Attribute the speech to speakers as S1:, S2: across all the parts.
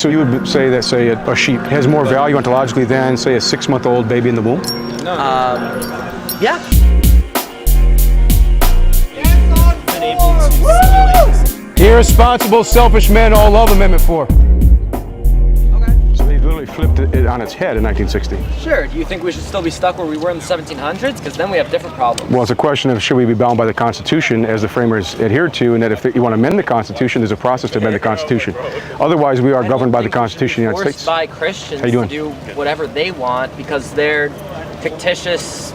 S1: So you would say that, say, a sheep has more value ontologically than, say, a 6-month-old baby in the womb?
S2: Yeah.
S1: Irresponsible, selfish men all love Amendment 4. Okay. So they literally flipped it on its head in 1960.
S2: Sure. Do you think we should still be stuck where we were in the 1700s? Because then we have different problems.
S1: Well, it's a question of should we be bound by the Constitution as the framers adhered to, and that if you want to amend the Constitution, there's a process to amend the Constitution. Otherwise, we are governed by the Constitution of the United States.
S2: By Christians to do whatever they want because their fictitious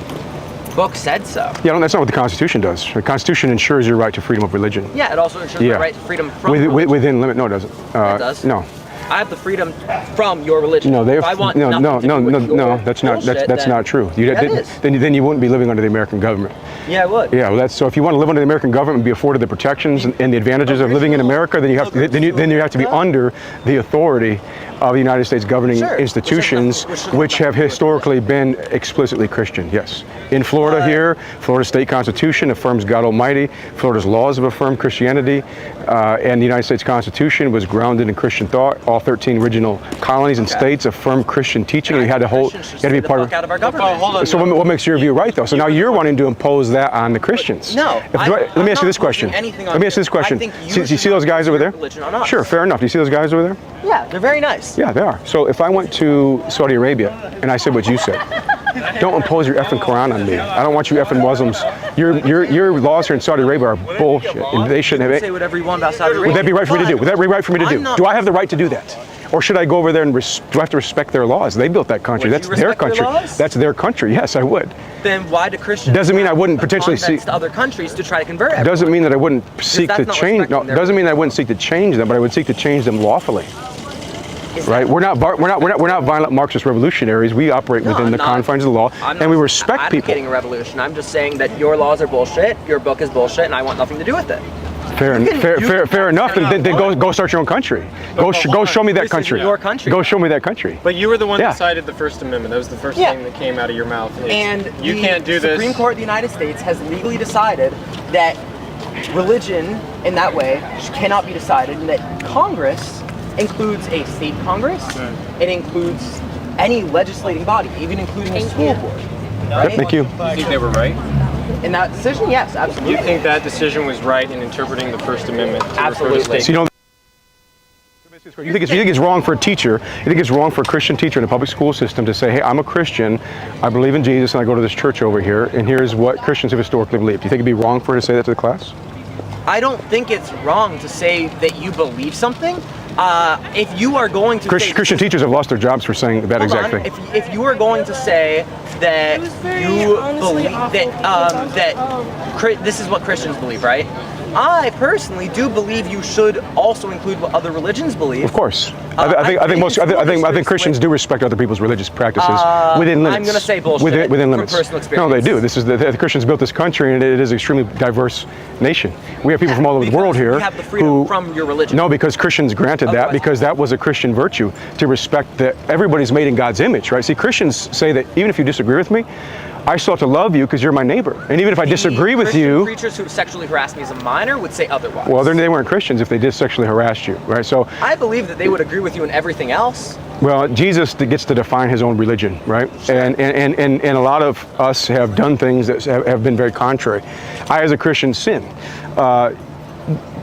S2: book said so.
S1: Yeah, that's not what the Constitution does. The Constitution ensures your right to freedom of religion.
S2: Yeah, it also ensures your right to freedom from religion.
S1: Within limit. No, it doesn't.
S2: It does.
S1: No.
S2: I have the freedom from your religion.
S1: No,
S2: if I want
S1: that's not true. Then you wouldn't be living under the American government.
S2: Yeah, I would.
S1: Yeah, well, so if you want to live under the American government and be afforded the protections and the advantages of living in America, then you have to be under the authority of the United States governing institutions, which have historically been explicitly Christian. Yes. In Florida here, Florida state constitution affirms God Almighty. Florida's laws have affirmed Christianity, and the United States Constitution was grounded in Christian thought. All 13 original colonies and states affirm Christian teaching. You had to be part of
S2: our government.
S1: So what makes your view right, though? So now you're wanting to impose that on the Christians.
S2: No.
S1: Let me ask you this question. You see those guys over there? Sure, fair enough. Do you see those guys over there?
S2: Yeah, they're very nice.
S1: Yeah, they are. So if I went to Saudi Arabia and I said what you said, don't impose your effing Quran on me. I don't want you effing Muslims. Your laws here in Saudi Arabia are bullshit, and they shouldn't have it.
S2: Say whatever you want about Saudi Arabia.
S1: Would that be right for me to do? Would that be right for me to do? Do I have the right to do that? Or should I go over there and do I have to respect their laws? They built that country. That's their country. That's their country. Yes, I would.
S2: Then why do Christians?
S1: Doesn't mean I wouldn't potentially seek
S2: to other countries to try to convert everyone.
S1: Doesn't mean that I wouldn't seek to change. No, doesn't mean that I wouldn't seek to change them, but I would seek to change them lawfully. Right? We're not violent Marxist revolutionaries. We operate within the confines of the law, and we respect people.
S2: I'm not advocating a revolution. I'm just saying that your laws are bullshit, your book is bullshit, and I want nothing to do with it.
S1: Fair enough. Then go start your own country. Go show me that country.
S2: Your country.
S1: Go show me that country.
S3: But you were the one that cited the First Amendment. That was the first thing that came out of your mouth.
S2: And
S3: you can't do this.
S2: The Supreme Court of the United States has legally decided that religion, in that way, cannot be decided, and that Congress includes a state Congress. It includes any legislating body, even including the school board. Right?
S1: Thank you.
S3: You think they were right?
S2: In that decision, yes, absolutely.
S3: You think that decision was right in interpreting the First Amendment?
S2: Absolutely.
S1: So you think it's wrong for a teacher? You think it's wrong for a Christian teacher in a public school system to say, "Hey, I'm a Christian. I believe in Jesus, and I go to this church over here, and here's what Christians have historically believed." Do you think it'd be wrong for her to say that to the class?
S2: I don't think it's wrong to say that you believe something. If you are going to
S1: Christian teachers have lost their jobs for saying that exact thing.
S2: If you are going to say that you believe that this is what Christians believe, right? I personally do believe you should also include what other religions believe.
S1: Of course, I think Christians do respect other people's religious practices within limits.
S2: I'm going to say bullshit.
S1: Within limits.
S2: From personal experience.
S1: No, they do. This is the Christians built this country, and it is an extremely diverse nation. We have people from all over the world here
S2: you have the freedom from your religion.
S1: No, because Christians granted that because that was a Christian virtue to respect that everybody's made in God's image, right? See, Christians say that even if you disagree with me, I still have to love you because you're my neighbor. And even if I disagree with you...
S2: Preachers who sexually harassed me as a minor would say otherwise.
S1: Well, they weren't Christians if they did sexually harass you, right? So
S2: I believe that they would agree with you in everything else.
S1: Well, Jesus gets to define his own religion, right? Sure. And a lot of us have done things that have been very contrary. I, as a Christian, sin.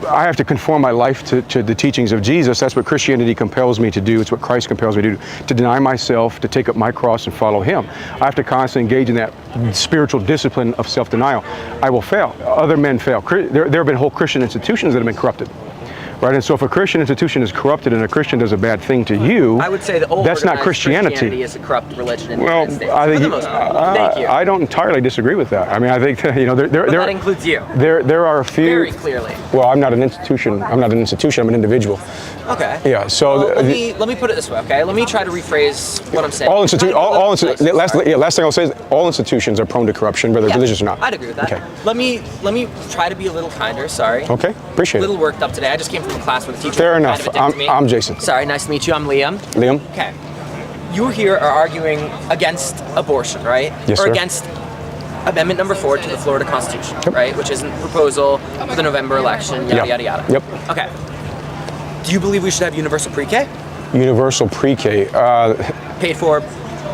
S1: I have to conform my life to the teachings of Jesus. That's what Christianity compels me to do. It's what Christ compels me to do. To deny myself, to take up my cross and follow him. I have to constantly engage in that spiritual discipline of self-denial. I will fail. Other men fail. There have been whole Christian institutions that have been corrupted. Right, and so if a Christian institution is corrupted and a Christian does a bad thing to you,
S2: I would say that
S1: that's not Christianity.
S2: Christianity is a corrupt religion in the United States. For the most part. Thank you.
S1: I don't entirely disagree with that. I mean, I think that,
S2: that includes you.
S1: There are a few.
S2: Very clearly.
S1: Well, I'm not an institution. I'm not an institution. I'm an individual.
S2: Okay.
S1: Yeah. So
S2: let me put it this way. Okay. Let me try to rephrase what I'm saying.
S1: Last thing I'll say is all institutions are prone to corruption, whether religious or not.
S2: I'd agree with that.
S1: Okay.
S2: Let me try to be a little kinder. Sorry.
S1: Okay. Appreciate it.
S2: A little worked up today. I just came from a class with a teacher.
S1: Fair enough. I'm Jason.
S2: Sorry, nice to meet you. I'm Liam.
S1: Liam.
S2: Okay. You here are arguing against abortion, right?
S1: Yes,
S2: or
S1: sir.
S2: Against Amendment number 4 to the Florida Constitution, right? Which is a proposal for the November election, yada, yada, yada.
S1: Yep.
S2: Okay. Do you believe we should have universal pre-K?
S1: Universal pre-K.
S2: Paid for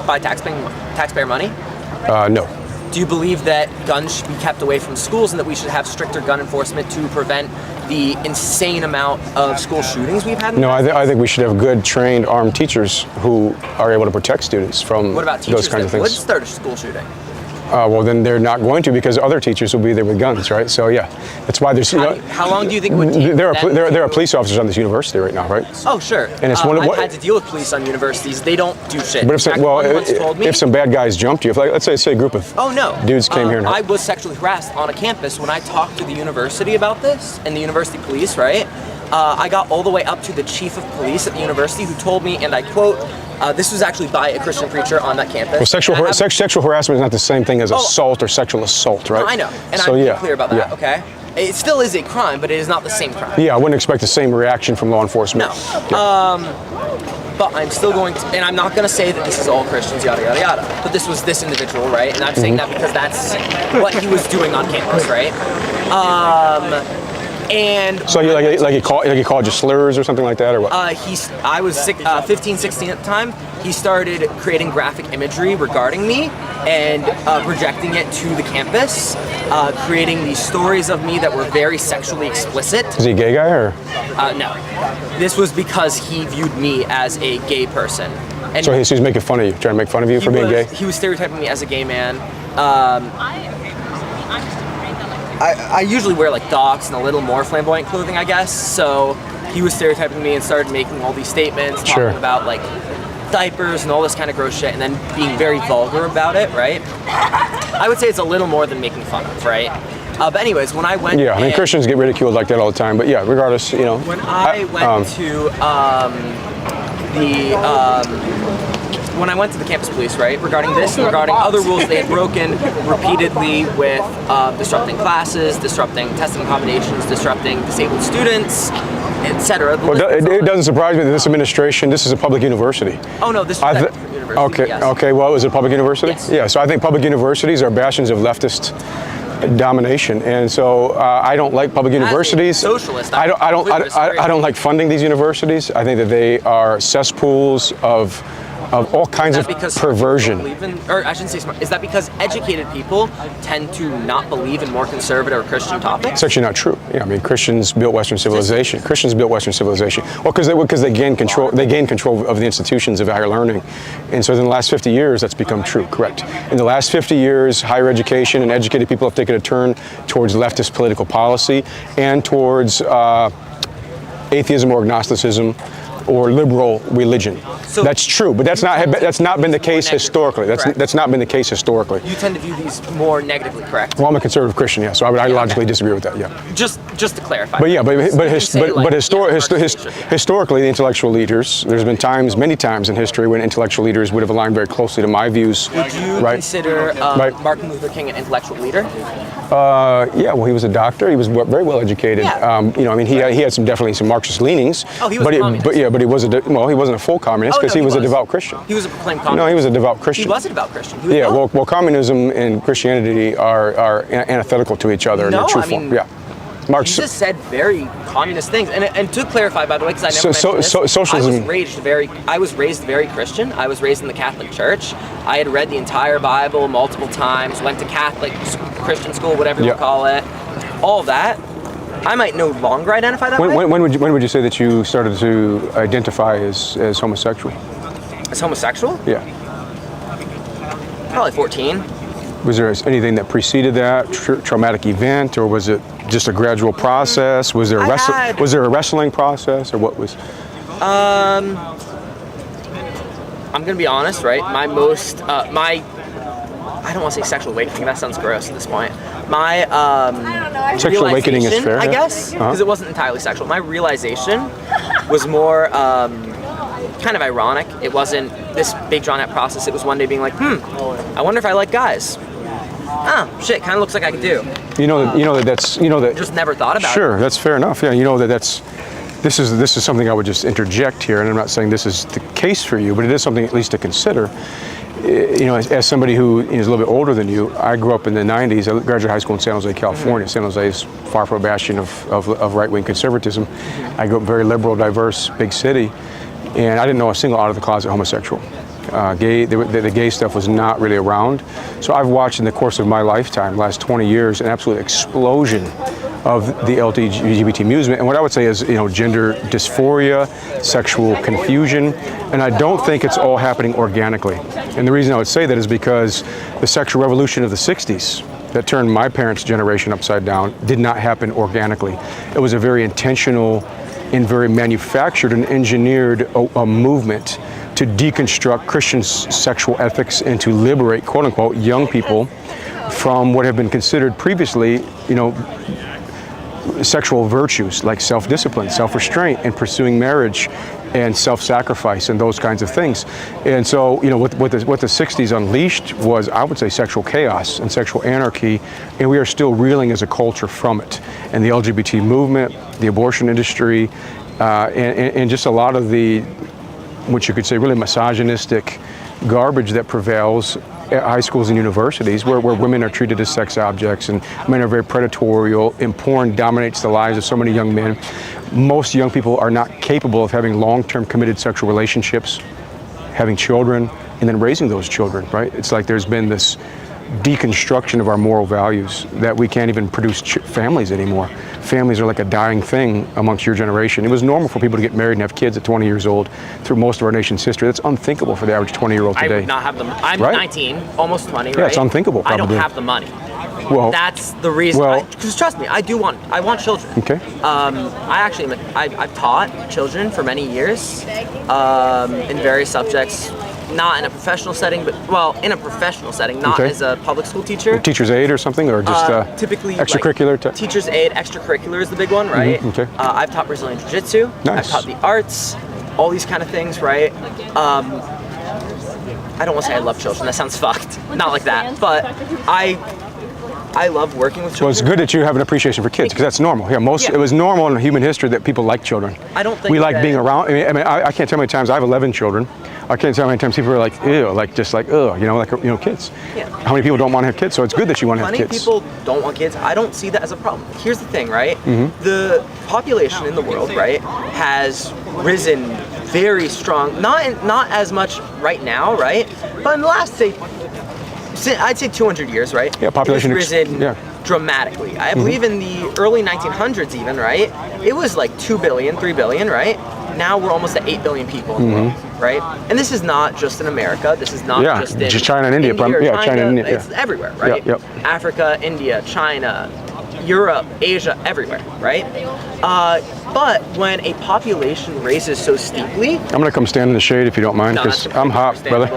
S2: by taxpayer money?
S1: No.
S2: Do you believe that guns should be kept away from schools and that we should have stricter gun enforcement to prevent the insane amount of school shootings we've had?
S1: No, I think we should have good, trained, armed teachers who are able to protect students from
S2: What about teachers
S1: those kinds of
S2: that would
S1: things.
S2: start a school shooting?
S1: Well, then they're not going to, because other teachers will be there with guns, right? So yeah, that's why there's.
S2: How long do you think it would take?
S1: There
S2: them
S1: are police officers on this university right now, right?
S2: Oh, sure.
S1: And it's one of
S2: I've
S1: what-
S2: had to deal with police on universities. They don't do shit.
S1: But
S2: In fact, one once told me,
S1: if some bad guys jumped you, if like, let's say a group of
S2: oh no,
S1: dudes came here and
S2: I was sexually harassed on a campus when I talked to the university about this and the university police, right? I got all the way up to the chief of police at the university who told me, and I quote, this was actually by a Christian preacher on that campus.
S1: well, sexual harassment is not the same thing as assault or sexual assault, right?
S2: I know, and
S1: so,
S2: I'm
S1: yeah,
S2: clear about that,
S1: yeah.
S2: okay? It still is a crime, but it is not the same crime.
S1: Yeah, I wouldn't expect the same reaction from law enforcement.
S2: No.
S1: Yeah.
S2: But I'm still going to, and I'm not going to say that this is all Christians, yada, yada, yada. But this was this individual, right? And I'm saying that because that's what he was doing on campus, right? And
S1: So you like he called you slurs or something like that, or what?
S2: I was 15, 16 at the time. He started creating graphic imagery regarding me and projecting it to the campus, creating these stories of me that were very sexually explicit.
S1: Is he a gay guy or?
S2: No, this was because he viewed me as a gay person. And
S1: So he's making fun of you, trying to make fun of you for being gay?
S2: He was stereotyping me as a gay man. I usually wear like docs and a little more flamboyant clothing, I guess. So he was stereotyping me and started making all these statements, talking
S1: Sure.
S2: about like diapers and all this kind of gross shit, and then being very vulgar about it, right? I would say it's a little more than making fun of, right? But anyways, when I went,
S1: Yeah, I mean
S2: and-
S1: Christians get ridiculed like that all the time, but yeah, regardless, you know.
S2: When I went to when I went to the campus police, right, regarding this and regarding other rules they had broken repeatedly with disrupting classes, disrupting testing accommodations, disrupting disabled students, etc.
S1: Well, it doesn't surprise me that this administration, this is a public university.
S2: Oh no, this was a different university.
S1: Okay,
S2: yes.
S1: okay, well, is it a public university?
S2: Yes.
S1: Yeah, so I think public universities are bastions of leftist domination, and so I don't like public universities.
S2: socialist,
S1: I
S2: completely disagree.
S1: don't like funding these universities. I think that they are cesspools of all kinds of perversion.
S2: Or I shouldn't say smart. Is that because educated people tend to not believe in more conservative or Christian topics?
S1: It's actually not true. Yeah, I mean, Christians built Western civilization. Christians built Western civilization. Well, because they gained control. They gained control of the institutions of higher learning, and so in the last 50 years, that's become true. Correct. In the last 50 years, higher education and educated people have taken a turn towards leftist political policy and towards atheism or agnosticism or liberal religion.
S2: So
S1: that's true, but that's not been the case historically. That's not been the case historically.
S2: You tend to view these more negatively, correct?
S1: Well, I'm a conservative Christian, yeah, so I would ideologically disagree with that, yeah.
S2: Just to clarify.
S1: But yeah,
S2: Historically,
S1: historically, the intellectual leaders, there's been many times in history when intellectual leaders would have aligned very closely to my views.
S2: Would you
S1: right?
S2: consider
S1: Right.
S2: Martin Luther King an intellectual leader?
S1: Yeah, well, he was a doctor. He was very well educated.
S2: Yeah.
S1: You know, I mean, he had definitely some Marxist leanings.
S2: Oh, he was a communist.
S1: But he wasn't a full communist
S2: Oh,
S1: because
S2: no,
S1: he was a
S2: was.
S1: devout Christian.
S2: He was a proclaimed communist.
S1: No, he was a devout Christian.
S2: He was a devout Christian. He was
S1: Yeah,
S2: not.
S1: well, communism and Christianity are antithetical to each other in
S2: No,
S1: their true
S2: I mean,
S1: form. Yeah, Marx.
S2: Jesus said very communist things, and to clarify, by the way, because I never mentioned this,
S1: socialism.
S2: I was raised very Christian. I was raised in the Catholic Church. I had read the entire Bible multiple times. Went to Catholic Christian school, whatever you call it. All that. I might no longer identify that way.
S1: When would you say that you started to identify as homosexual?
S2: As homosexual?
S1: Yeah.
S2: Probably 14.
S1: Was there anything that preceded that traumatic event, or was it just a gradual process? Was there a wrestling process, or what was?
S2: I'm gonna be honest, right? My most I don't want to say sexual awakening. That sounds gross at this point. My
S1: Sexual awakening is fair,
S2: I
S1: yeah.
S2: guess, because it wasn't entirely sexual. My realization was more kind of ironic. It wasn't this big drawn out process. It was one day being like, I wonder if I like guys. Oh shit, kind of looks like I could do.
S1: Just
S2: never thought about it.
S1: Sure, that's fair enough. Yeah, this is something I would just interject here, and I'm not saying this is the case for you, but it is something at least to consider. You know, as somebody who is a little bit older than you, I grew up in the 90s. I graduated high school in San Jose, California. San Jose is far from a bastion of right-wing conservatism. I grew up in a very liberal, diverse, big city. and I didn't know a single out of the closet homosexual. The gay stuff was not really around. So I've watched in the course of my lifetime, last 20 years, an absolute explosion of the LGBT movement. And what I would say is, gender dysphoria, sexual confusion, and I don't think it's all happening organically. And the reason I would say that is because the sexual revolution of the 60s that turned my parents' generation upside down did not happen organically. It was a very intentional and very manufactured and engineered a movement to deconstruct Christian sexual ethics and to liberate, quote unquote, young people from what have been considered previously, sexual virtues like self-discipline, self-restraint, and pursuing marriage and self-sacrifice and those kinds of things. And so, what the 60s unleashed was, I would say, sexual chaos and sexual anarchy, and we are still reeling as a culture from it. And the LGBT movement, the abortion industry, and just a lot of the, which you could say, really misogynistic garbage that prevails at high schools and universities, where women are treated as sex objects and men are very predatorial, and porn dominates the lives of so many young men. Most young people are not capable of having long-term committed sexual relationships, having children, and then raising those children, right? It's like there's been this deconstruction of our moral values that we can't even produce families anymore. Families are like a dying thing amongst your generation. It was normal for people to get married and have kids at 20 years old through most of our nation's history. That's unthinkable for the average 20-year-old today.
S2: I would not have them. I'm
S1: right?
S2: 19, almost 20, right?
S1: Yeah, it's unthinkable, probably.
S2: I don't have the money.
S1: Well,
S2: that's the reason. Because trust me, I want children.
S1: Okay.
S2: I've taught children for many years in various subjects. Not in a professional setting, but in a professional setting, not as a public school teacher.
S1: Teacher's aide or something, or just
S2: typically
S1: extracurricular?
S2: Teacher's aide, extracurricular is the big one, right?
S1: Mm-hmm. Okay.
S2: I've taught Brazilian Jiu-Jitsu.
S1: Nice.
S2: I've taught the arts, all these kind of things, right? I don't want to say I love children. That sounds fucked. Not like that, but I love working with children.
S1: Well, it's good that you have an appreciation for kids, because that's normal. Yeah, it was normal in human history that people like children.
S2: I don't think
S1: we like being around. I can't tell how many times I have 11 children. I can't tell how many times people are like, ew, kids.
S2: Yeah.
S1: How many people don't want to have kids? So it's good that you want to have kids.
S2: Many people don't want kids. I don't see that as a problem. Here's the thing, right? Mm-hmm. The population in the world, right, has risen very strong. Not as much right now, right? But in the last, I'd say 200 years, right?
S1: Yeah, population
S2: has risen dramatically. I believe in the early 1900s even, right? It was like 2 billion, 3 billion, right? Now we're almost at 8 billion people in the world, right? And this is not just in America. This is not just in
S1: China and India. China and India.
S2: It's everywhere, right?
S1: Yep.
S2: Africa, India, China, Europe, Asia, everywhere, right? But when a population raises so steeply,
S1: I'm gonna come stand in the shade if you don't mind, because I'm hot, brother.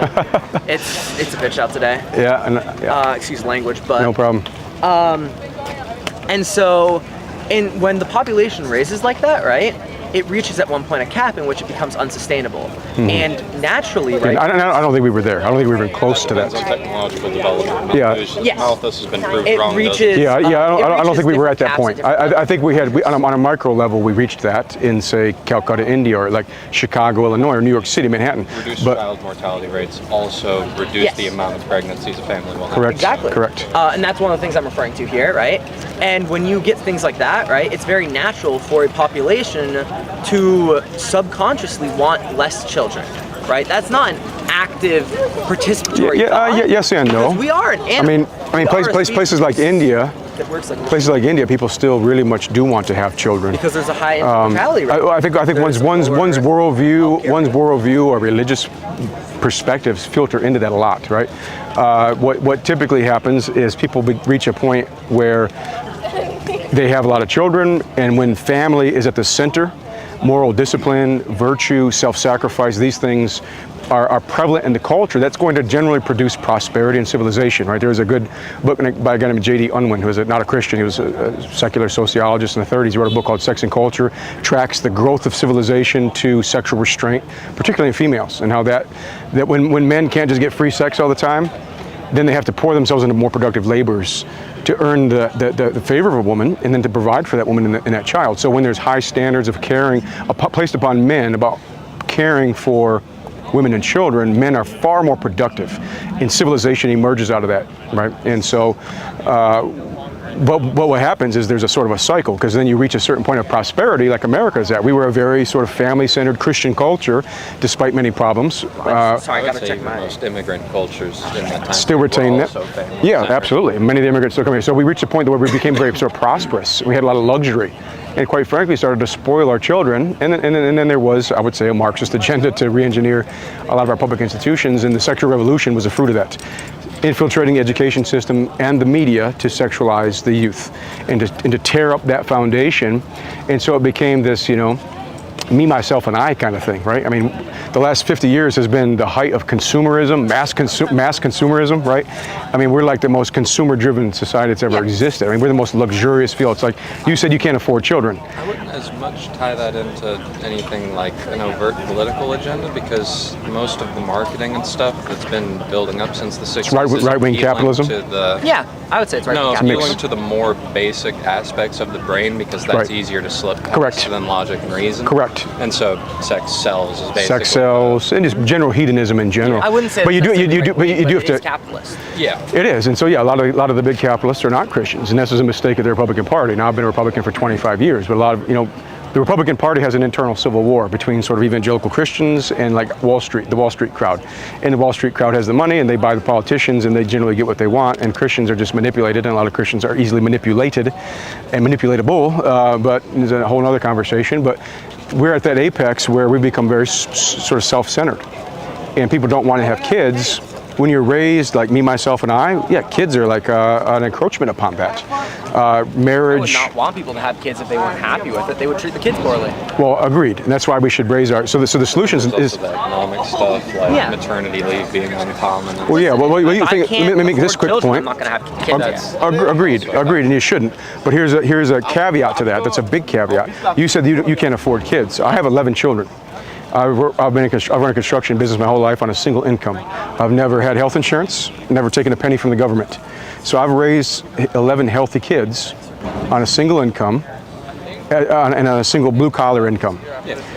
S2: it's a bitch out today.
S1: Yeah.
S2: Excuse language, but
S1: no problem.
S2: And so, when the population raises like that, right? It reaches at one point a cap in which it becomes unsustainable. Mm-hmm. And naturally, right?
S1: I don't think we were there. I don't think we were even close to that.
S3: Technological development.
S1: Yeah.
S2: Yes.
S3: Malthus has been proved
S2: it
S3: wrong.
S2: Reaches,
S1: I don't think we were at that point. I think we had, on a micro level, we reached that in, say, Calcutta, India, or like Chicago, Illinois, or New York City, Manhattan.
S3: Reduced child mortality rates also reduce the amount of pregnancies a family will have.
S1: Correct.
S2: Exactly.
S1: Correct.
S2: And that's one of the things I'm referring to here, right? And when you get things like that, right, it's very natural for a population to subconsciously want less children, right? That's not an active participatory thought.
S1: Yes and no.
S2: We are an animal.
S1: I mean, places like India. Places like India, people still really much do want to have children
S2: because there's a high mortality rate.
S1: I think one's worldview or religious perspectives filter into that a lot, right? What typically happens is people reach a point where they have a lot of children, and when family is at the center, moral discipline, virtue, self-sacrifice, these things are prevalent in the culture. That's going to generally produce prosperity and civilization, right? There's a good book by a guy named J.D. Unwin, who was not a Christian. He was a secular sociologist in the 30s. He wrote a book called Sex and Culture, tracks the growth of civilization to sexual restraint, particularly in females, and how that when men can't just get free sex all the time, then they have to pour themselves into more productive labors to earn the favor of a woman, and then to provide for that woman and that child. So when there's high standards of caring placed upon men about caring for women and children, men are far more productive, and civilization emerges out of that, right? And so But what happens is there's a sort of a cycle, because then you reach a certain point of prosperity, like America is at. We were a very sort of family-centered Christian culture, despite many problems.
S2: Sorry, I
S3: I
S2: gotta
S3: would say
S2: check
S3: even
S2: my.
S3: most immigrant cultures in that time
S1: Still
S3: were
S1: retain that.
S3: also family
S1: Yeah,
S3: centered.
S1: absolutely. Many of the immigrants still come here. So we reached a point where we became very sort of prosperous. We had a lot of luxury. And quite frankly, started to spoil our children. And then there was, I would say, a Marxist agenda to re-engineer a lot of our public institutions. And the sexual revolution was a fruit of that. Infiltrating the education system and the media to sexualize the youth and to tear up that foundation. And so it became this, me, myself, and I kind of thing, right? I mean, the last 50 years has been the height of consumerism, mass consumerism, right? I mean, we're like the most consumer-driven society that's ever existed. I mean, we're the most luxurious field. It's like you said, you can't afford children.
S3: I wouldn't as much tie that into anything like an overt political agenda, because most of the marketing and stuff that's been building up since the 60s is
S1: right-wing
S3: appealing
S1: capitalism?
S3: to the
S2: Yeah, I would say it's right.
S3: no,
S2: capitalism.
S3: appealing to the more basic aspects of the brain, because that's
S1: Right.
S3: easier to slip past
S1: Correct.
S3: than logic and reason.
S1: Correct.
S3: And so sex sells is basically
S1: Sex sells, and just general hedonism in general.
S2: I wouldn't say.
S1: But you
S2: that's
S1: do
S2: necessarily
S1: have
S2: it is
S1: to.
S2: capitalist.
S3: Yeah.
S1: It is, and so yeah, a lot of the big capitalists are not Christians, and this is a mistake of the Republican Party. Now I've been a Republican for 25 years, but a lot of the Republican Party has an internal civil war between sort of evangelical Christians and like the Wall Street crowd. And the Wall Street crowd has the money, and they buy the politicians, and they generally get what they want. And Christians are just manipulated, and a lot of Christians are easily manipulated and manipulatable. But there's a whole other conversation. But we're at that apex where we become very sort of self-centered, and people don't want to have kids. When you're raised like me, myself, and I, yeah, kids are like an encroachment upon that.
S2: I would
S1: Marriage.
S2: not want people to have kids if they weren't happy with it. They would treat the kids poorly.
S1: Well, agreed, and that's why we should raise our. So the solutions
S3: There's
S1: is.
S3: also the economic stuff, like
S2: Yeah.
S3: maternity leave being uncommon. And
S1: Well, yeah. Well, what do you
S2: If
S1: think?
S2: I can't
S1: Let me make this
S2: afford
S1: quick
S2: children,
S1: point.
S2: I'm not going to have kids.
S1: Agreed, and you shouldn't. But here's a caveat to that. That's a big caveat. You said you can't afford kids. I have 11 children. I've run a construction business my whole life on a single income. I've never had health insurance, never taken a penny from the government. So I've raised 11 healthy kids on a single income and on a single blue-collar income.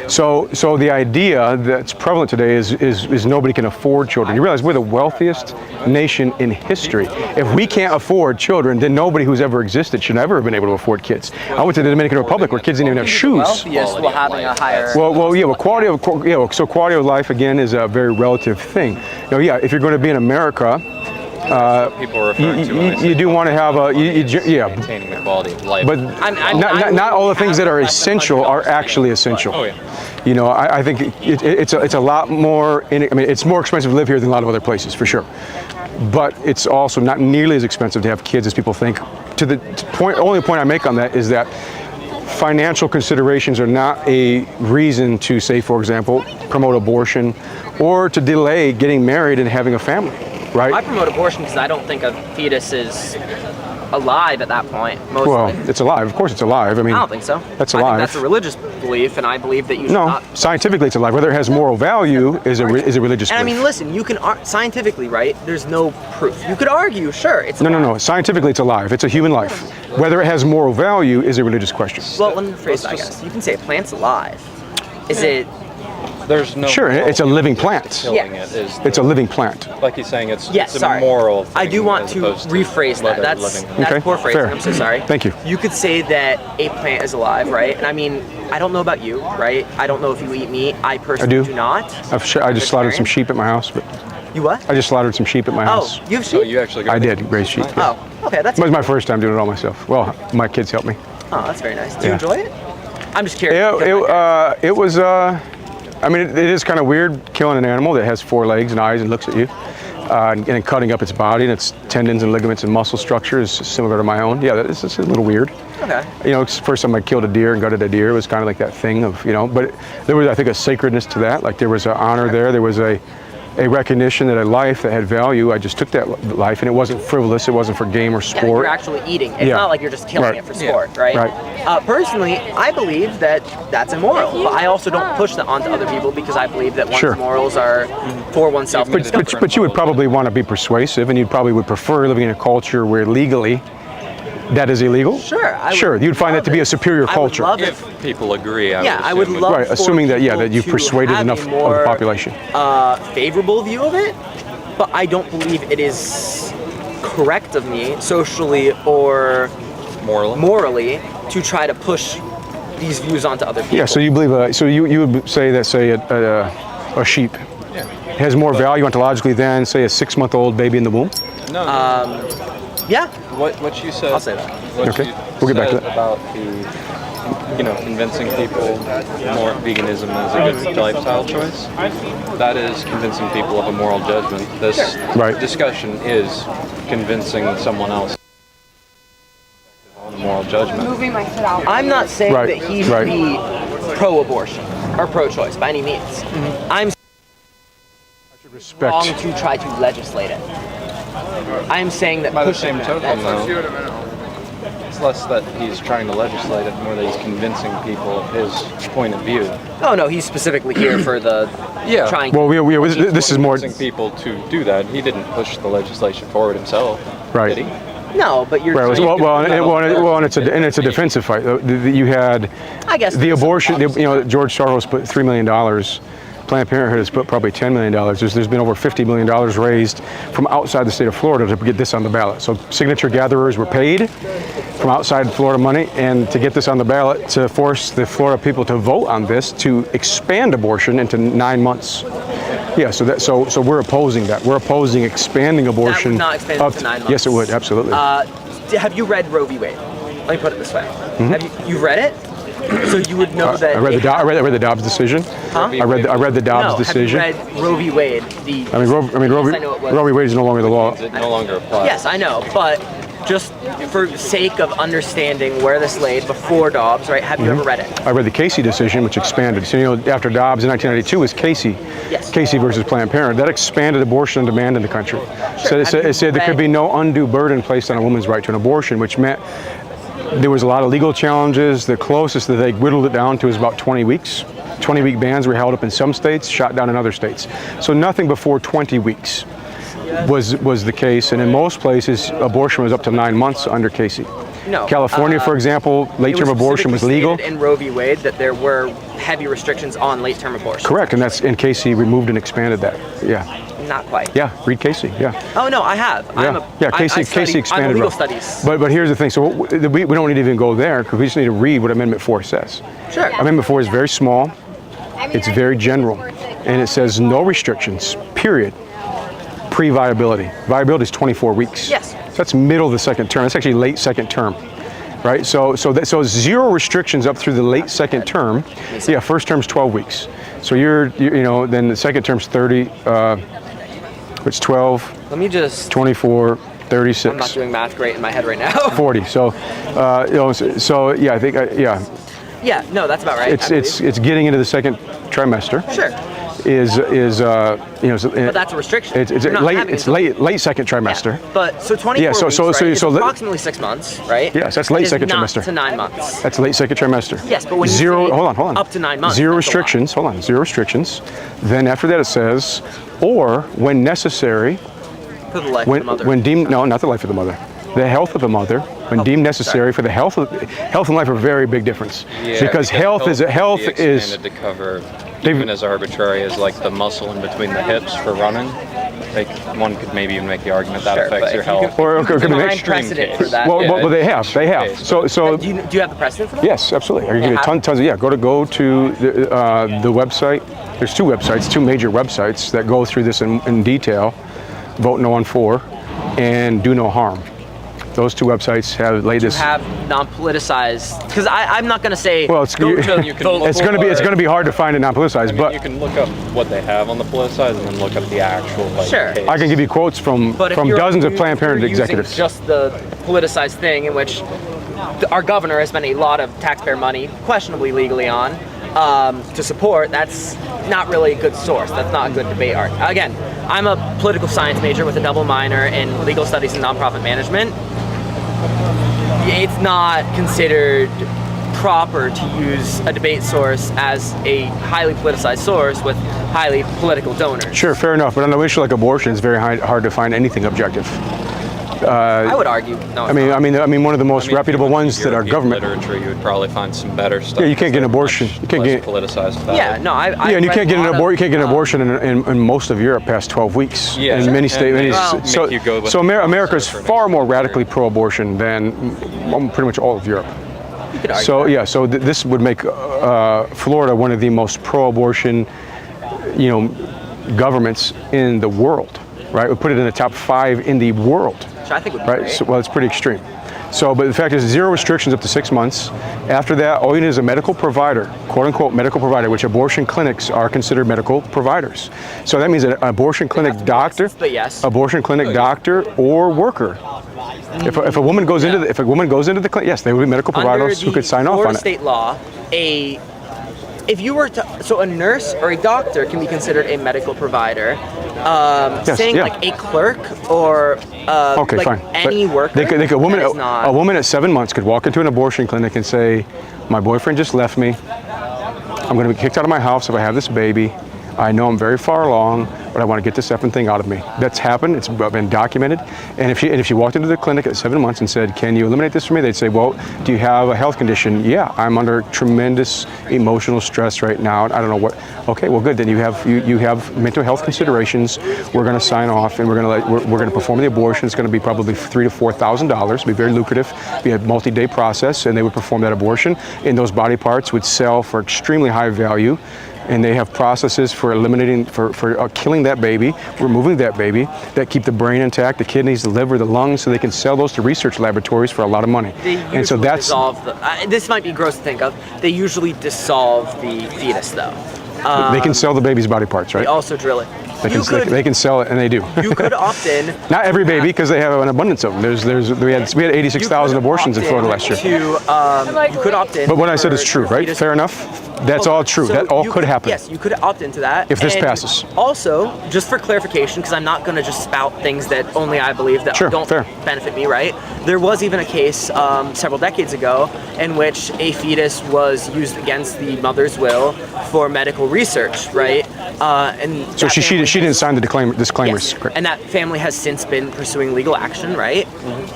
S1: So the idea that's prevalent today is nobody can afford children. You realize we're the wealthiest nation in history. If we can't afford children, then nobody who's ever existed should ever have been able to afford kids. I went to the Dominican Republic where kids didn't even have shoes.
S2: Wealthiest while having a higher.
S1: Quality of life again is a very relative thing. If you're going to be in America,
S3: that's what people are referring to when they say
S1: you do want to have
S3: maintaining the quality of life.
S1: but not all the things that are essential are actually essential.
S3: Oh, yeah.
S1: I think it's a lot more. It's more expensive to live here than a lot of other places, for sure. But it's also not nearly as expensive to have kids as people think. Only point I make on that is that financial considerations are not a reason to, say, for example, promote abortion or to delay getting married and having a family, right?
S2: I promote abortion because I don't think a fetus is alive at that point. Mostly.
S1: Well, it's alive. Of course it's alive. I mean,
S2: I don't think so.
S1: That's
S2: I
S1: alive.
S2: think that's a religious belief, and I believe that you should
S1: No,
S2: not.
S1: scientifically it's alive. Whether it has moral value is a religious
S2: And I
S1: belief.
S2: mean, listen, you can scientifically, right? There's no proof. You could argue, sure, it's alive.
S1: No. Scientifically it's alive. It's a human life. Whether it has moral value is a religious question.
S2: Well, let me rephrase that, I guess. You can say a plant's alive. Is it?
S3: There's no.
S1: Sure, it's a living plant.
S3: Killing
S2: Yeah.
S3: it is.
S1: It's a living plant.
S3: Like he's saying, it's
S2: Yes,
S3: a
S2: sorry.
S3: moral thing.
S2: I do want
S3: as
S2: to
S3: opposed
S2: rephrase that.
S3: whether
S2: That's
S3: living.
S1: Okay,
S2: poor phrasing.
S1: fair.
S2: I'm so sorry.
S1: Thank you.
S2: You could say that a plant is alive, right? And I mean, I don't know about you, right? I don't know if you eat meat. I personally do not.
S1: I just slaughtered some sheep at my house, but
S2: You what?
S1: I just slaughtered some sheep at my house.
S2: Oh, you have
S3: So
S2: sheep?
S3: you actually. Got
S1: I did raise sheep. Yeah.
S2: Oh, okay, that's
S1: It was my first time doing it all myself. Well, my kids helped me.
S2: Oh, that's very nice. Do you
S1: Yeah.
S2: enjoy it? I'm just curious.
S1: It was. It is kind of weird killing an animal that has 4 legs and eyes and looks at you, and then cutting up its body and its tendons and ligaments and muscle structure is similar to my own. Yeah, it's a little weird.
S2: Okay.
S1: It's the first time I killed a deer and gutted a deer. It was kind of like that thing of, but there was, I think, a sacredness to that. Like there was an honor there. There was a recognition that a life that had value, I just took that life, and it wasn't frivolous. It wasn't for game or
S2: Yeah,
S1: sport.
S2: you're actually eating. It's
S1: Yeah.
S2: not like you're just killing
S1: Right.
S2: it for sport, right?
S1: Right.
S2: Personally, I believe that that's immoral, but I also don't push that onto other people because I believe that one's
S1: Sure.
S2: morals are for oneself.
S1: But you would probably want to be persuasive, and you probably would prefer living in a culture where legally that is illegal.
S2: Sure.
S1: Sure, you'd find that to be a superior culture.
S2: I would love
S3: If people agree,
S2: I would
S3: assume.
S2: love
S1: Right,
S2: for
S1: assuming that
S2: people
S1: you've
S2: to
S1: persuaded
S2: have
S1: enough
S2: a
S1: of
S2: more,
S1: the population.
S2: Favorable view of it, but I don't believe it is correct of me socially or morally to try to push these views onto other people.
S1: Yeah. So you believe so you would say that a sheep has more value ontologically than say a 6-month-old baby in the womb?
S3: No.
S2: Yeah.
S3: What you said.
S2: I'll say that.
S3: What
S1: Okay.
S3: you
S1: We'll get back to
S3: said
S1: that.
S3: about convincing people more veganism is a good lifestyle choice. That is convincing people of a moral judgment. This
S1: Right.
S3: discussion is convincing someone else of a moral judgment.
S2: I'm not saying
S1: Right,
S2: that he
S1: right.
S2: should be pro-abortion or pro-choice by any means. I'm
S1: Respect.
S2: wrong to try to legislate it. I'm saying that
S3: By the
S2: pushing
S3: same
S2: that,
S3: token,
S2: that's-
S3: though, it's less that he's trying to legislate it, more that he's convincing people of his point of view.
S2: Oh no, he's specifically here for the
S3: Yeah.
S2: trying.
S1: Well, this is more.
S3: Convincing people to do that. He didn't push the legislation forward himself,
S1: Right.
S3: did he?
S2: No, but you're.
S1: Right.
S2: trying-
S1: And it's a defensive fight. You had
S2: I guess
S1: the
S2: there's
S1: abortion.
S2: some
S1: George Soros put $3 million. Planned Parenthood has put probably $10 million. There's been over $50 million raised from outside the state of Florida to get this on the ballot. So signature gatherers were paid from outside Florida money, and to get this on the ballot, to force the Florida people to vote on this to expand abortion into 9 months. Yeah, so we're opposing that. We're opposing expanding abortion.
S2: not expand it to 9 months.
S1: Yes, it would, absolutely.
S2: Have you read Roe v. Wade? Let me put it this way. Have you read it? So you would know that.
S1: I read the Dobbs decision.
S2: Huh?
S1: I read the Dobbs decision.
S2: Have you read Roe v. Wade?
S1: Roe
S2: Yes, I know it was.
S1: v. Wade is no longer the law.
S3: It no longer applies.
S2: Yes, I know, but just for sake of understanding where this laid before Dobbs, right? Have you ever read it?
S1: I read the Casey decision, which expanded. So, after Dobbs in 1992 was Casey.
S2: Yes.
S1: Casey versus Planned Parenthood. That expanded abortion on demand in the country.
S2: Sure.
S1: It said there could be no undue burden placed on a woman's right to an abortion, which meant there was a lot of legal challenges. The closest that they whittled it down to is about 20 weeks. 20-week bans were held up in some states, shot down in other states. So nothing before 20 weeks was the case, and in most places, abortion was up to 9 months under Casey.
S2: No.
S1: California, for example, late-term abortion was
S2: specifically
S1: legal.
S2: stated in Roe v. Wade that there were heavy restrictions on late-term abortion.
S1: Correct, and Casey removed and expanded that. Yeah,
S2: Not quite.
S1: yeah. Read Casey. Yeah,
S2: Oh no, I have.
S1: Casey expanded.
S2: I'm a legal
S1: Roe.
S2: studies.
S1: But here's the thing. So we don't need to even go there because we just need to read what Amendment 4 says.
S2: Sure.
S1: Amendment 4 is very small. It's very general, and it says no restrictions. Period. Pre-viability. Viability is 24 weeks.
S2: Yes.
S1: So that's middle of the second term. That's actually late second term, right? So zero restrictions up through the late second term. Yeah, first term's 12 weeks. So then the second term's 30. It's 12,
S2: Let me just.
S1: 24, 36.
S2: I'm not doing math great in my head right now.
S1: 40. So, yeah, I think, yeah,
S2: Yeah, no, that's about right.
S1: it's getting into the second trimester.
S2: Sure. But that's a restriction.
S1: It's
S2: You're not
S1: late.
S2: having
S1: It's
S2: it.
S1: late second trimester.
S2: Yeah. But so 24
S1: Yeah, so-
S2: weeks,
S1: so-
S2: right?
S1: so-
S2: It's
S1: so let-
S2: approximately 6 months, right?
S1: Yes, that's late
S2: Is
S1: second
S2: not
S1: trimester.
S2: to 9 months.
S1: That's late second trimester.
S2: Yes, but when you
S1: zero,
S2: say
S1: hold on.
S2: up to 9 months,
S1: Zero
S2: that's a lot.
S1: restrictions. Hold on. Zero restrictions. Then after that it says, or when necessary,
S2: For the life of the mother.
S1: when deemed not the life of the mother, the health of the mother, when deemed necessary for the health and life are a very big difference.
S3: Yeah,
S1: because health
S3: can be
S1: is
S3: expanded to cover even as arbitrary as like the muscle in between the hips for running. Like one could maybe even make the argument that
S2: Sure,
S3: affects
S2: but
S3: your
S2: if you
S3: health.
S1: or it could be
S2: Find
S1: next.
S2: precedent for that.
S1: Well, they have.
S3: case.
S1: So
S2: Do you have the precedent for that?
S1: yes, absolutely. I can give you
S2: Yeah.
S1: tons of, yeah. Go to the website. There's two major websites that go through this in detail. Vote No on 4 and Do No Harm. Those two websites have latest.
S2: Have non-politicized, because I'm not going to say.
S1: Well, it's
S2: go to
S3: you can
S2: vote
S3: look
S1: it's going to be
S2: for-
S1: hard to find it non-politicized,
S3: I mean,
S1: but
S3: you can look up what they have on the politicized and then look up the actual
S2: Sure.
S3: case.
S1: I can give you quotes from
S2: But if you're-
S1: dozens of
S2: if
S1: Planned
S2: you're
S1: Parenthood
S2: using
S1: executives.
S2: Just the politicized thing in which our governor has spent a lot of taxpayer money, questionably legally on, to support. That's not really a good source. That's not a good debate art. Again, I'm a political science major with a double minor in legal studies and nonprofit management. It's not considered proper to use a debate source as a highly politicized source with highly political donors.
S1: Sure, fair enough. But on an issue like abortion, it's very hard to find anything objective.
S2: I would argue. No,
S1: I mean, one of the most reputable ones that are
S3: European
S1: government.
S3: literature, you would probably find some better stuff.
S1: Yeah, you can't get an abortion. You can't get
S3: politicized. About
S2: Yeah,
S3: it.
S2: no, I
S1: yeah, and you can't get an abortion. You can't get an abortion
S2: um,
S1: in most of Europe past 12 weeks.
S3: Yeah,
S1: in many states.
S3: make you go with
S1: So America's
S3: for
S1: far more radically pro-abortion than pretty much all of Europe.
S2: you could argue.
S1: So yeah, so this would make Florida one of the most pro-abortion, governments in the world, right? We put it in the top 5 in the world,
S2: Which I think would be
S1: right?
S2: great.
S1: So, well, it's pretty extreme. So, but the fact is, 0 restrictions up to 6 months. After that, all you need is a medical provider, quote unquote medical provider, which abortion clinics are considered medical providers. So that means an abortion clinic doctor,
S2: but yes.
S1: abortion clinic doctor or worker. If a woman goes into the clinic, yes, they would be medical providers who could sign off
S2: Florida
S1: on it.
S2: state law, if you were to, so a nurse or a doctor can be considered a medical provider.
S1: Yes,
S2: saying
S1: yeah.
S2: like a clerk or
S1: Okay,
S2: like
S1: fine.
S2: any
S1: But
S2: worker.
S1: a woman,
S2: that is not-
S1: a woman at 7 months could walk into an abortion clinic and say, "My boyfriend just left me. I'm going to be kicked out of my house if I have this baby. I know I'm very far along, but I want to get this effing thing out of me." That's happened. It's been documented. And if she walked into the clinic at 7 months and said, "Can you eliminate this for me?" They'd say, "Well, do you have a health condition?" "Yeah, I'm under tremendous emotional stress right now. I don't know what." "Okay, well, good. Then you have mental health considerations. We're going to sign off, and we're going to perform the abortion. It's going to be probably $3,000 to $4,000. Be very lucrative. Be a multi-day process, and they would perform that abortion. And those body parts would sell for extremely high value." And they have processes for eliminating, for killing that baby, removing that baby, that keep the brain intact, the kidneys, the liver, the lungs, so they can sell those to research laboratories for a lot of money.
S2: They
S1: And so
S2: usually
S1: that's
S2: dissolve the. This might be gross to think of. They usually dissolve the fetus, though.
S1: they can sell the baby's body parts, right?
S2: They also drill it.
S1: They can sell it, and they do.
S2: You could opt in.
S1: Not every baby, because they have an abundance of them. We had 86,000 abortions in Florida last year.
S2: You could opt in.
S1: But what I said
S2: for
S1: is true,
S2: your
S1: right?
S2: fetus.
S1: Fair enough. That's all true.
S2: So
S1: That all
S2: you
S1: could happen.
S2: Yes, you could opt into that.
S1: If this
S2: And
S1: passes.
S2: Also, just for clarification, because I'm not going to just spout things that only I believe that
S1: Sure,
S2: don't
S1: fair.
S2: benefit me, right? There was even a case several decades ago in which a fetus was used against the mother's will for medical research, right? And
S1: So
S2: that
S1: she
S2: family
S1: didn't
S2: has-
S1: sign the disclaimers.
S2: Yes.
S1: Correct.
S2: And that family has since been pursuing legal action, right?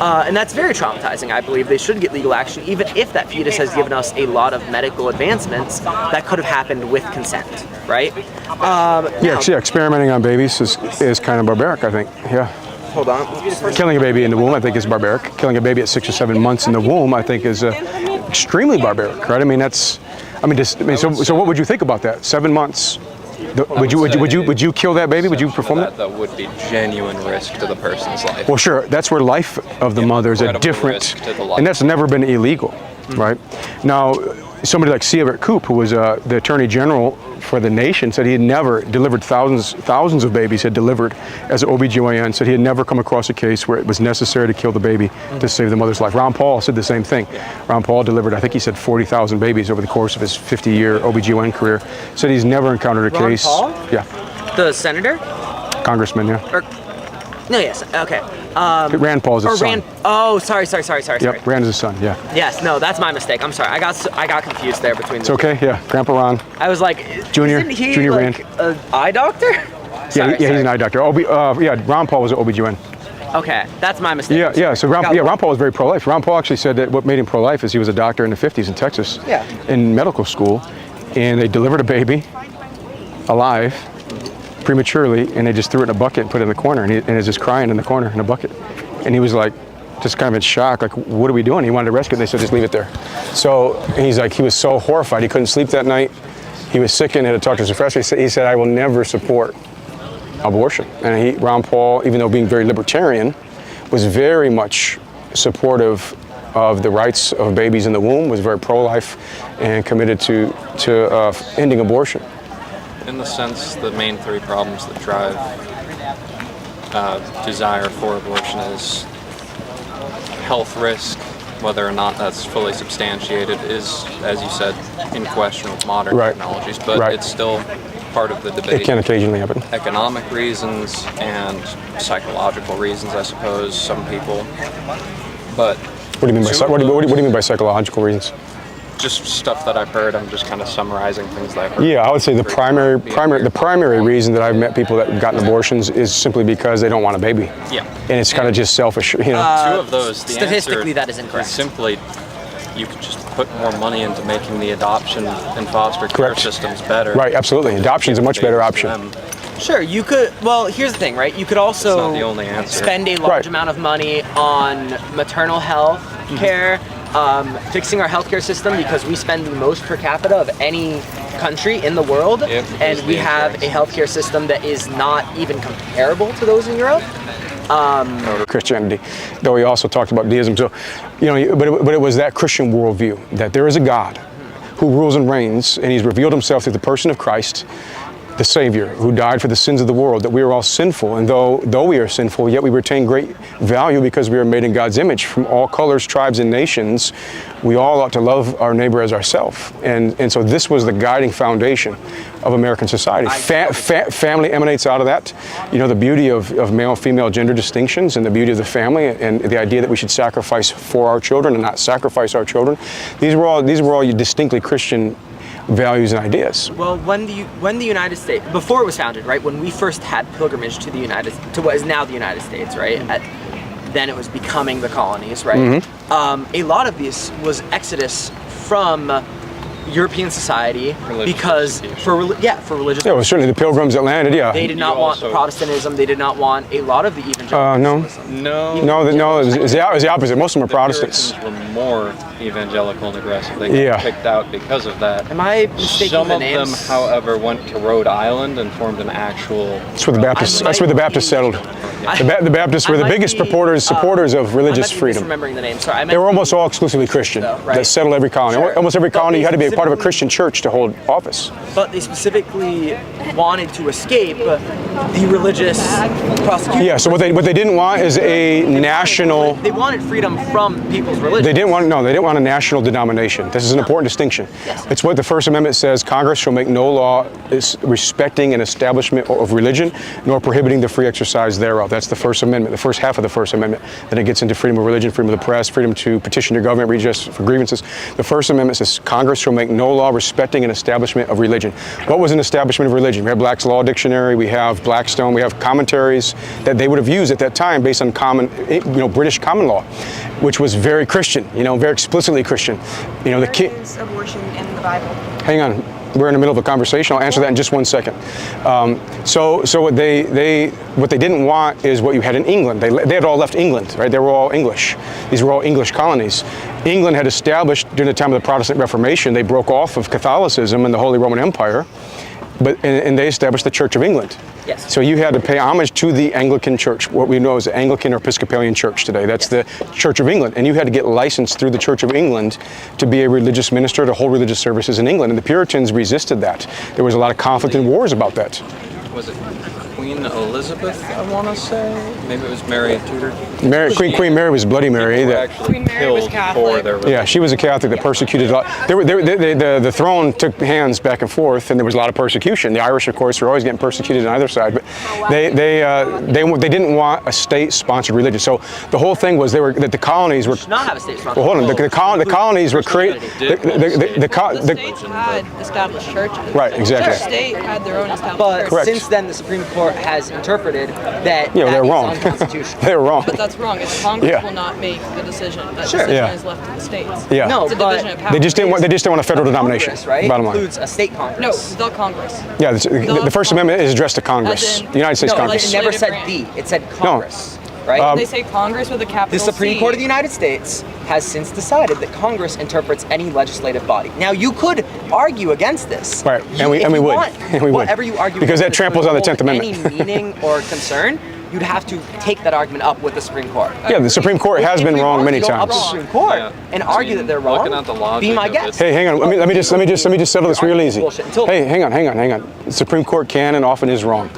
S2: And that's very traumatizing. I believe they should get legal action, even if that fetus has given us a lot of medical advancements that could have happened with consent, right?
S1: Yeah, experimenting on babies is kind of barbaric, I think. Yeah.
S2: Hold on.
S1: Killing a baby in the womb, I think, is barbaric. Killing a baby at 6 or 7 months in the womb, I think, is extremely barbaric, right? I mean, so what would you think about that? 7 months. Would you kill that baby? Would you perform that?
S3: That would be genuine risk to the person's life.
S1: Well, sure. That's where life of the mother is a
S3: Incredible
S1: different,
S3: risk to the life.
S1: and that's never been illegal, right? Now, somebody like Siebert Koop, who was the Attorney General for the nation, said he had never delivered thousands of babies had delivered as an OBGYN, said he had never come across a case where it was necessary to kill the baby to save the mother's life. Ron Paul said the same thing. Ron Paul delivered, I think he said 40,000 babies over the course of his 50-year OBGYN career. Said he's never encountered a
S2: Ron
S1: case.
S2: Paul?
S1: Yeah,
S2: The senator?
S1: congressman, yeah.
S2: Or, no, yes. Okay.
S1: Rand Paul's his
S2: Or
S1: son.
S2: Rand. Oh, sorry.
S1: Yep, Rand is his son, yeah.
S2: Yes, no, that's my mistake. I'm sorry. I got confused there between the
S1: It's okay, yeah. Grandpa Ron.
S2: I was like,
S1: Junior-
S2: isn't he
S1: Junior
S2: like an eye doctor?
S1: Yeah, he's an eye doctor. Ron Paul was an OBGYN.
S2: Okay, that's my mistake.
S1: Yeah. So Ron Paul was very pro-life. Ron Paul actually said that what made him pro-life is he was a doctor in the 50s in Texas, in medical school, and they delivered a baby alive prematurely, and they just threw it in a bucket and put it in the corner, and it's just crying in the corner in a bucket, and he was like, just kind of in shock, like, what are we doing? He wanted to rescue it. They said, just leave it there. So he's like, he was so horrified, he couldn't sleep that night. He was sick and had to talk to his professor. He said, I will never support abortion. And Ron Paul, even though being very libertarian, was very much supportive of the rights of babies in the womb, was very pro-life, and committed to ending abortion.
S3: In the sense, the main 3 problems that drive desire for abortion is health risk, whether or not that's fully substantiated is, as you said, in question with modern technologies, but it's still part of the debate.
S1: It can occasionally happen.
S3: Economic reasons and psychological reasons, I suppose, some people. But
S1: What do you mean by psychological reasons?
S3: just stuff that I've heard. I'm just kind of summarizing things that I've heard.
S1: Yeah, I would say the primary reason that I've met people that have gotten abortions is simply because they don't want a baby.
S3: Yeah.
S1: And it's kind of just selfish, you know.
S3: Two of those. The
S2: Statistically,
S3: answer
S2: that is incorrect.
S3: simply, you could just put more money into making the adoption and foster care
S1: Correct.
S3: systems better.
S1: Right, absolutely. Adoption's a much better option.
S2: Sure, you could. Well, here's the thing, right? You could also
S3: It's not the only answer.
S2: spend a large amount of money on maternal health care, fixing our healthcare system, because we spend the most per capita of any country in the world, and we have a healthcare system that is not even comparable to those in Europe.
S1: Christianity, though he also talked about deism. So, you know, but it was that Christian worldview that there is a God who rules and reigns, and he's revealed himself through the person of Christ, the Savior, who died for the sins of the world, that we are all sinful, and though we are sinful, yet we retain great value because we are made in God's image. From all colors, tribes, and nations, we all ought to love our neighbor as ourselves. And so this was the guiding foundation of American society. Family emanates out of that. You know, the beauty of male-female gender distinctions and the beauty of the family and the idea that we should sacrifice for our children and not sacrifice our children. These were all distinctly Christian values and ideas.
S2: Well, when the United States, before it was founded, right, when we first had pilgrimage to what is now the United States, right, then it was becoming the colonies, right, a lot of this was exodus from European society because for religious.
S1: Yeah, well, certainly the pilgrims that landed. Yeah,
S2: they did not want Protestantism. They did not want a lot of the evangelicals.
S1: No, it was the opposite. Most of them are Protestants.
S3: Puritans were more evangelical and aggressive. They got picked out because of that.
S2: Am I mistaking
S3: Some
S2: the
S3: of
S2: names?
S3: them, however, went to Rhode Island and formed an actual.
S1: That's where the Baptists. That's where the Baptists settled. The Baptists were the biggest supporters of religious freedom.
S2: Remembering the name. Sorry,
S1: They were almost all exclusively Christian. That settled every colony.
S2: Sure.
S1: Almost every colony, you had to be a part of a Christian church to hold office.
S2: But they specifically wanted to escape the religious prosecution.
S1: Yeah. So what they didn't want is a national.
S2: They wanted freedom from people's religion.
S1: They didn't want a national denomination. This is an important distinction.
S2: Yes.
S1: It's what the First Amendment says: Congress shall make no law respecting an establishment of religion, nor prohibiting the free exercise thereof. That's the First Amendment, the first half of the First Amendment. Then it gets into freedom of religion, freedom of the press, freedom to petition your government, redress for grievances. The First Amendment says Congress shall make no law respecting an establishment of religion. What was an establishment of religion? We have Black's Law Dictionary, we have Blackstone, we have commentaries that they would have used at that time based on British common law, which was very Christian, very explicitly Christian.
S4: Where is abortion in the Bible?
S1: Hang on. We're in the middle of a conversation. I'll answer that in just one second. So what they didn't want is what you had in England. They had all left England, right? They were all English. These were all English colonies. England had established during the time of the Protestant Reformation. They broke off of Catholicism and the Holy Roman Empire, and they established the Church of England.
S2: Yes.
S1: So you had to pay homage to the Anglican Church, what we know as the Anglican or Episcopalian Church today. That's the Church of England. And you had to get licensed through the Church of England to be a religious minister, to hold religious services in England. And the Puritans resisted that. There was a lot of conflict and wars about that.
S3: Was it Queen Elizabeth, I want to say? Maybe it was Mary Tudor.
S1: Queen Mary was Bloody Mary.
S4: Queen Mary was Catholic.
S1: Yeah, she was a Catholic that persecuted a lot. The throne took hands back and forth, and there was a lot of persecution. The Irish, of course, were always getting persecuted on either side, but they didn't want a state-sponsored religion. So the whole thing was that the colonies were.
S2: Should not have a state-sponsored.
S1: Well, hold on. The colonies were created.
S4: The states had established churches.
S1: Right, exactly.
S4: Each state had their own established
S2: But
S4: churches.
S1: Correct.
S2: since then, the Supreme Court has interpreted that
S1: they're
S2: is
S1: wrong.
S2: unconstitutional.
S1: They were wrong.
S4: But that's wrong. It's Congress
S1: Yeah.
S4: will not make the decision. That
S2: Sure.
S4: decision
S1: Yeah.
S4: is left to the states.
S1: Yeah.
S2: No,
S4: It's a
S2: but
S4: division of power.
S1: They just didn't want a federal denomination.
S2: Congress, right?
S1: Bottom line.
S2: Includes a state
S4: No,
S2: Congress.
S4: the Congress.
S1: Yeah, the First Amendment is addressed to Congress,
S4: As in-
S1: the United States
S2: No,
S1: Congress.
S2: it never said
S4: Legislative
S2: the. It said Congress, right?
S1: Um,
S4: They say Congress with a capital
S2: The Supreme
S4: C.
S2: Court of the United States has since decided that Congress interprets any legislative body. Now, you could argue against this.
S1: Right,
S2: You-
S1: and we
S2: if you
S1: would.
S2: want,
S1: And we would.
S2: Whatever you argue
S1: Because that
S2: against
S1: tramples on the
S2: would
S1: 10th
S2: hold
S1: Amendment.
S2: Any meaning or concern, you'd have to take that argument up with the Supreme Court.
S1: Yeah, the Supreme Court has
S2: If
S1: been
S2: we
S1: wrong
S2: want
S1: many
S2: to go up
S1: times.
S2: to the Supreme Court
S3: Yeah.
S2: and
S3: I
S2: argue
S3: mean,
S2: that they're wrong,
S3: looking at the logic
S2: be my
S3: of
S2: guest.
S3: it-
S1: Hey, hang on. Let me just settle this real easy.
S2: Bullshit. Until
S1: Hey, hang on. The Supreme Court can and often is wrong.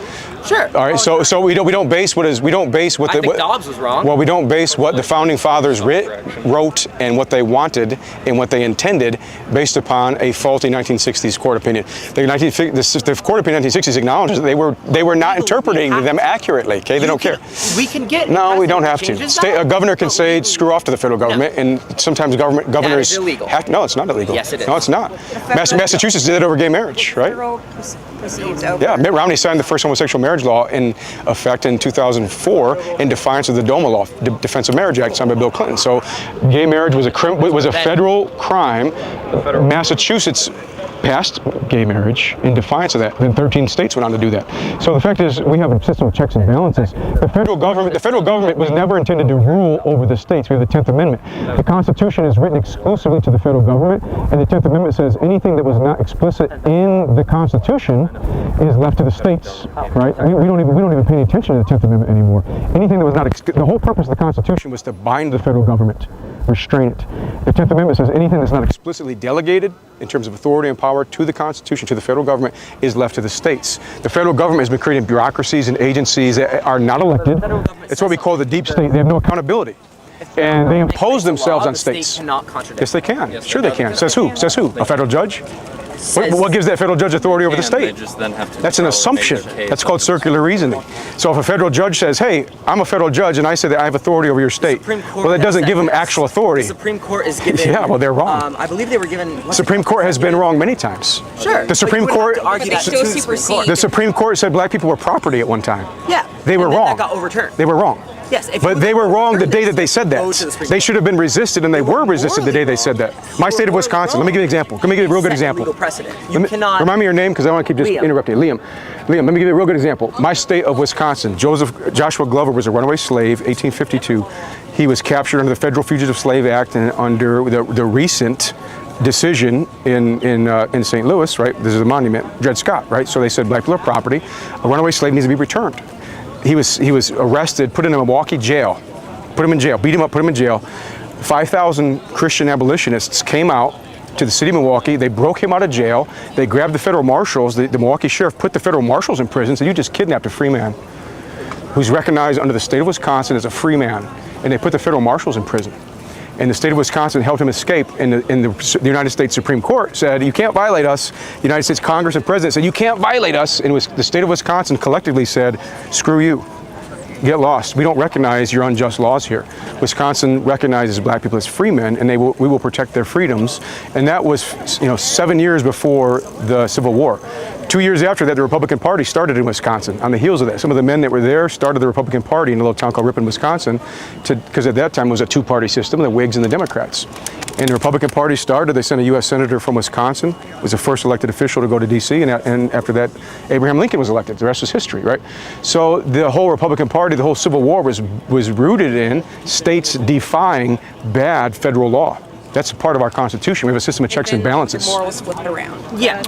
S2: Sure.
S1: All right. So we don't base what
S2: I think Dobbs was wrong.
S1: Well, we don't base what the founding fathers wrote and what they wanted and what they intended based upon a faulty 1960s court opinion. The court opinion 1960s acknowledges that they were not interpreting them accurately. Okay, they don't care.
S2: We can get.
S1: No, we don't have to. A governor can say screw off to the federal government, and sometimes governors.
S2: That is illegal.
S1: No, it's not illegal.
S2: Yes, it is.
S1: No, it's not. Massachusetts did it over gay marriage, right? Yeah, Mitt Romney signed the first homosexual marriage law in effect in 2004 in defiance of the DOMA law, the Defense of Marriage Act, signed by Bill Clinton. So, gay marriage was a federal crime. Massachusetts passed gay marriage in defiance of that. Then 13 states went on to do that. So the fact is, we have a system of checks and balances. The federal government was never intended to rule over the states. We have the 10th Amendment. The Constitution is written exclusively to the federal government, and the 10th Amendment says anything that was not explicit in the Constitution is left to the states. Right? We don't even pay attention to the 10th Amendment anymore. Anything that was not the whole purpose of the Constitution was to bind the federal government, restrain it. The 10th Amendment says anything that's not explicitly delegated in terms of authority and power to the Constitution, to the federal government, is left to the states. The federal government has been creating bureaucracies and agencies that are not elected. It's what we call the deep state. They have no accountability. And they impose themselves on states.
S2: States cannot contradict.
S1: Yes, they can. Sure they can. Says who? Says who? A federal judge? What gives that federal judge authority over the state? That's an assumption. That's called circular reasoning. So if a federal judge says, hey, I'm a federal judge and I say that I have authority over your state, well, that doesn't give them actual authority.
S2: The Supreme Court is given.
S1: Yeah, well, they're wrong.
S2: I believe they were given.
S1: The Supreme Court has been wrong many times.
S2: Sure.
S1: The Supreme Court.
S4: The
S1: Supreme Court said black people were property at one time.
S2: Yeah.
S1: They were wrong.
S2: That got overturned.
S1: They were wrong.
S2: Yes,
S1: but they were wrong the day that they said that. They should have been resisted, and they were resisted the day they said that. My state of Wisconsin. Let me give you an example. Let me give you a real good example.
S2: You cannot.
S1: Remind me your name, because I want to keep just interrupting. Liam, let me give you a real good example. My state of Wisconsin. Joshua Glover was a runaway slave, 1852. He was captured under the Federal Fugitive Slave Act and under the recent decision in St. Louis, right? This is a monument, Dred Scott, right? So they said black people are property. A runaway slave needs to be returned. He was arrested, put in a Milwaukee jail, put him in jail, beat him up, put him in jail. 5,000 Christian abolitionists came out to the city of Milwaukee. They broke him out of jail. They grabbed the federal marshals. The Milwaukee sheriff put the federal marshals in prison. Said, you just kidnapped a free man who's recognized under the state of Wisconsin as a free man. And they put the federal marshals in prison. And the state of Wisconsin helped him escape, and the United States Supreme Court said, you can't violate us. The United States Congress and President said, you can't violate us. And the state of Wisconsin collectively said, screw you. Get lost. We don't recognize your unjust laws here. Wisconsin recognizes black people as free men, and we will protect their freedoms. And that was 7 years before the Civil War. 2 years after that, the Republican Party started in Wisconsin. On the heels of that, some of the men that were there started the Republican Party in a little town called Ripon, Wisconsin, because at that time it was a two-party system, the Whigs and the Democrats. And the Republican Party started. They sent a U.S. Senator from Wisconsin, was the first elected official to go to D.C., and after that, Abraham Lincoln was elected. The rest is history, right? So the whole Republican Party, the whole Civil War was rooted in states defying bad federal law. That's a part of our Constitution. We have a system of checks and balances.
S4: The morals flip it around.
S2: Yeah.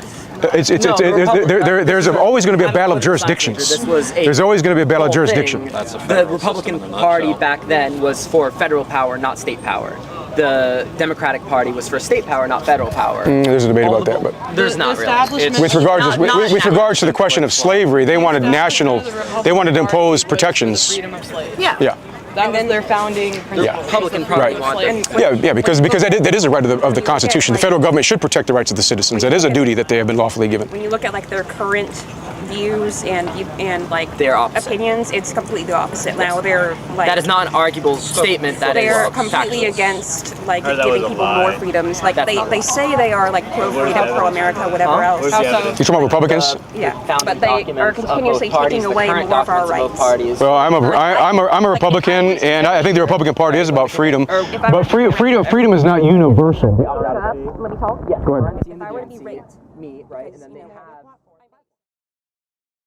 S1: There's always going to be a battle of jurisdictions. There's always going to be a battle of jurisdiction.
S2: The Republican Party back then was for federal power, not state power. The Democratic Party was for state power, not federal power.
S1: There's a debate about that, but
S2: there's not really.
S1: With regards to the question of slavery, they wanted to impose protections.
S2: Yeah. That was their founding Republican Party.
S1: Right. Yeah, because that is a right of the Constitution. The federal government should protect the rights of the citizens. That is a duty that they have been lawfully given.
S5: When you look at their current views and
S2: their opinions,
S5: it's completely the opposite. Now they're
S2: that is not an arguable statement. That
S5: they're completely against giving people more freedoms. They say they are pro freedom, pro America, whatever else.
S1: You talking about Republicans?
S5: Yeah, but they are continuously taking away more of our rights.
S1: Well, I'm a Republican, and I think the Republican Party is about freedom. But freedom is not universal.
S5: Let me talk.
S2: Yeah.
S1: Go ahead.
S5: If I were to be raped,
S2: me, right, and then they have.